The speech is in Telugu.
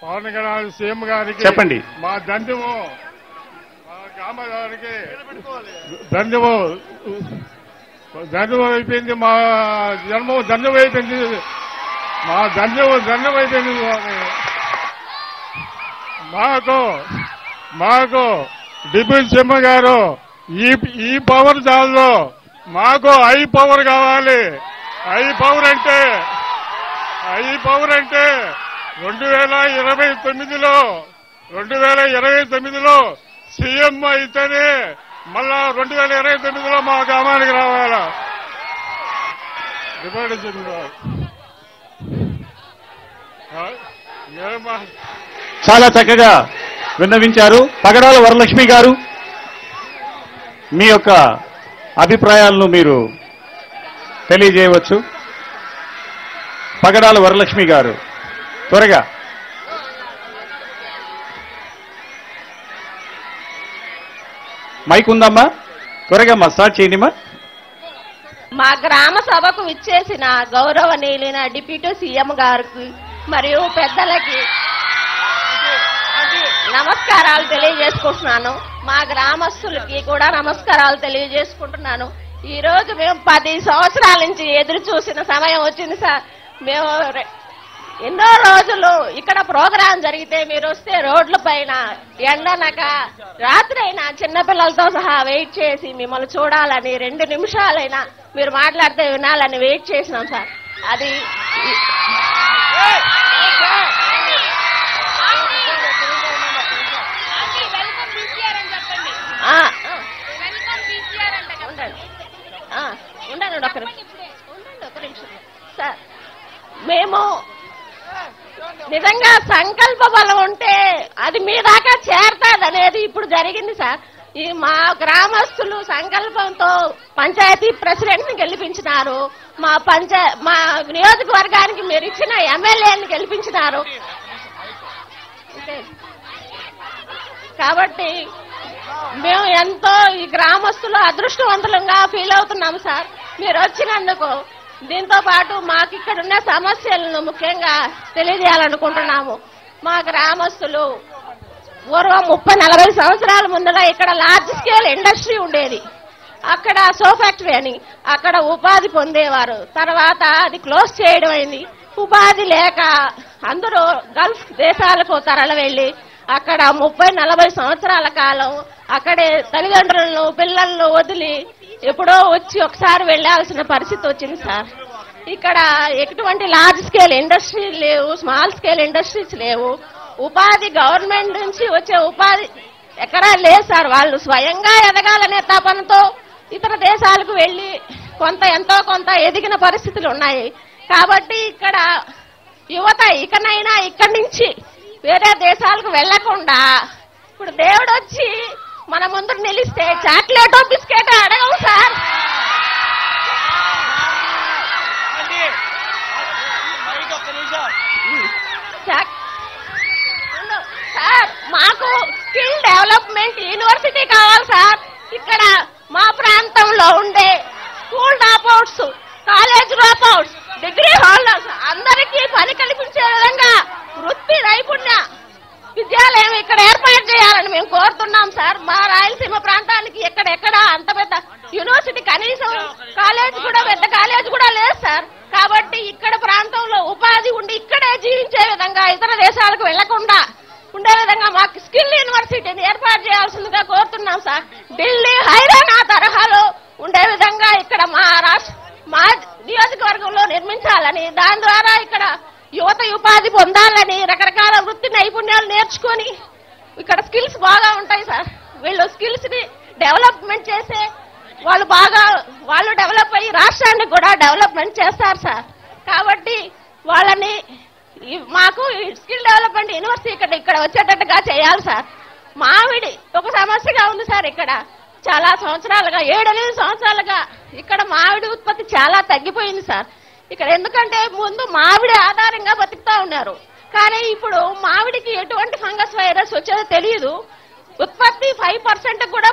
పవన్ కళ్యాణ్ సీఎం గారికి చెప్పండి. మా దండము మా గ్రామ గారికి దండము అయిపోయింది. మా జన్మం దండం అయిపోయింది. మా దండం అయిపోయింది. మాకు డిప్యూటీ సీఎం గారు ఈ పవర్ జాల్లో మాకు ఐ పవర్ కావాలి. ఐ పవర్ అంటే 2029లో సీఎం అయితేనే మళ్ళా 2029లో మా గ్రామానికి రావాలా. డిప్యూటీ సీఎం గారు చాలా చక్కగా విన్నవించారు. పగడాల వరలక్ష్మి గారు, మీ యొక్క అభిప్రాయాలను మీరు తెలియజేయవచ్చు. పగడాల వరలక్ష్మి గారు త్వరగా. మైక్ ఉందమ్మా, త్వరగా మసాజ్ చేయండిమా. మా గ్రామ సభకు విచ్చేసిన గౌరవనీయులైన డిప్యూటీ సీఎం గారికి మరియు పెద్దలకి నమస్కారాలు తెలియజేసుకుంటున్నాను. మా గ్రామస్తులకి కూడా నమస్కారాలు తెలియజేసుకుంటున్నాను. ఈ రోజు మేము 10 సంవత్సరాల నుంచి ఎదురు చూసిన సమయం వచ్చింది సార్. మేము ఎన్నో రోజులు ఇక్కడ ప్రోగ్రాం జరిగితే మీరు వస్తే రోడ్ల పైన ఎండనక రాత్రి అయినా చిన్నపిల్లలతో సహా వెయిట్ చేసి మిమ్మల్ని చూడాలని 2 నిమిషాలైనా మీరు మాట్లాడితే వినాలని వెయిట్ చేసినాం సార్. అది ఉండండి ఒక నిమిషం సార్. మేము నిజంగా సంకల్ప బలం ఉంటే అది మీ దాకా చేరతాది అనేది ఇప్పుడు జరిగింది సార్. ఈ మా గ్రామస్తులు సంకల్పంతో పంచాయతీ ప్రెసిడెంట్ ని గెలిపించినారు. మా నియోజకవర్గానికి మీరు ఇచ్చిన ఎమ్మెల్యేని గెలిపించినారు. కాబట్టి మేము ఎంతో ఈ గ్రామస్తులు అదృష్టవంతులంగా ఫీల్ అవుతున్నాము సార్ మీరు వచ్చినందుకు. దీంతో పాటు మాకు ఇక్కడున్న సమస్యలను ముఖ్యంగా తెలియజేయాలనుకుంటున్నాము. మా గ్రామస్తులు పూర్వం 30-40 సంవత్సరాల ముందుగా ఇక్కడ లార్జ్ స్కేల్ ఇండస్ట్రీ ఉండేది. అక్కడ సో ఫ్యాక్టరీ అని అక్కడ ఉపాధి పొందేవారు. తర్వాత అది క్లోజ్ చేయడం అయింది. ఉపాధి లేక అందరూ గల్ఫ్ దేశాలకు తరలి వెళ్లి అక్కడ 30-40 సంవత్సరాల కాలం అక్కడే తల్లిదండ్రులను పిల్లలను వదిలి ఎప్పుడో వచ్చి ఒకసారి వెళ్లాల్సిన పరిస్థితి వచ్చింది సార్. ఇక్కడ ఎటువంటి లార్జ్ స్కేల్ ఇండస్ట్రీస్ లేవు, స్మాల్ స్కేల్ ఇండస్ట్రీస్ లేవు. ఉపాధి గవర్నమెంట్ నుంచి వచ్చే ఉపాధి ఎక్కడా లేదు సార్. వాళ్ళు స్వయంగా ఎదగాలనే తపనతో ఇతర దేశాలకు వెళ్లి ఎంతో కొంత ఎదిగిన పరిస్థితులు ఉన్నాయి. కాబట్టి ఇక్కడ యువత ఇకనైనా ఇక్కడి నుంచి వేరే దేశాలకు వెళ్లకుండా ఇప్పుడు దేవుడు వచ్చి మన ముందు నిలిస్తే చాక్లెటో బిస్కెటో అడగవు సార్. సార్ మాకు స్కిల్ డెవలప్మెంట్ యూనివర్సిటీ కావాలి సార్. ఇక్కడ మా ప్రాంతంలో ఉండే school dropouts, college dropouts, degree holders అందరికీ పని కల్పించే విధంగా వృత్తి నైపుణ్య విద్యాలయం ఇక్కడ ఏర్పాటు చేయాలని మేము కోరుతున్నాం సార్. మా రాయలసీమ ప్రాంతానికి ఎక్కడెక్కడ అంత పెద్ద యూనివర్సిటీ కనీసం కాలేజ్ కూడా పెద్ద కాలేజ్ కూడా లేదు సార్. కాబట్టి ఇక్కడ ప్రాంతంలో ఉపాధి ఉండి ఇక్కడే జీవించే విధంగా ఇతర దేశాలకు వెళ్లకుండా ఉండే విధంగా మాకు స్కిల్ యూనివర్సిటీని ఏర్పాటు చేయాల్సిందిగా కోరుతున్నాం సార్. ఢిల్లీ హైదరాబాద్ తరహాలో ఉండే విధంగా ఇక్కడ మా నియోజకవర్గంలో నిర్మించాలని, దాని ద్వారా ఇక్కడ యువత ఉపాధి పొందాలని, రకరకాల వృత్తి నైపుణ్యాలు నేర్చుకొని ఇక్కడ స్కిల్స్ బాగా ఉంటాయి సార్. వీళ్ళు స్కిల్స్ ని డెవలప్మెంట్ చేసే వాళ్ళు డెవలప్ అయ్యి రాష్ట్రానికి కూడా డెవలప్మెంట్ చేస్తారు సార్. కాబట్టి వాళ్ళని మాకు స్కిల్ డెవలప్మెంట్ యూనివర్సిటీ ఇక్కడ వచ్చేటట్టుగా చేయాలి సార్. మామిడి ఒక సమస్యగా ఉంది సార్. ఇక్కడ చాలా సంవత్సరాలుగా 7-8 సంవత్సరాలుగా ఇక్కడ మామిడి ఉత్పత్తి చాలా తగ్గిపోయింది సార్. ఇక్కడ ఎందుకంటే ముందు మామిడి ఆధారంగా బతుకుతా ఉన్నారు. కానీ ఇప్పుడు మామిడికి ఎటువంటి ఫంగస్ వైరస్ వచ్చేదో తెలియదు. ఉత్పత్తి 5% కూడా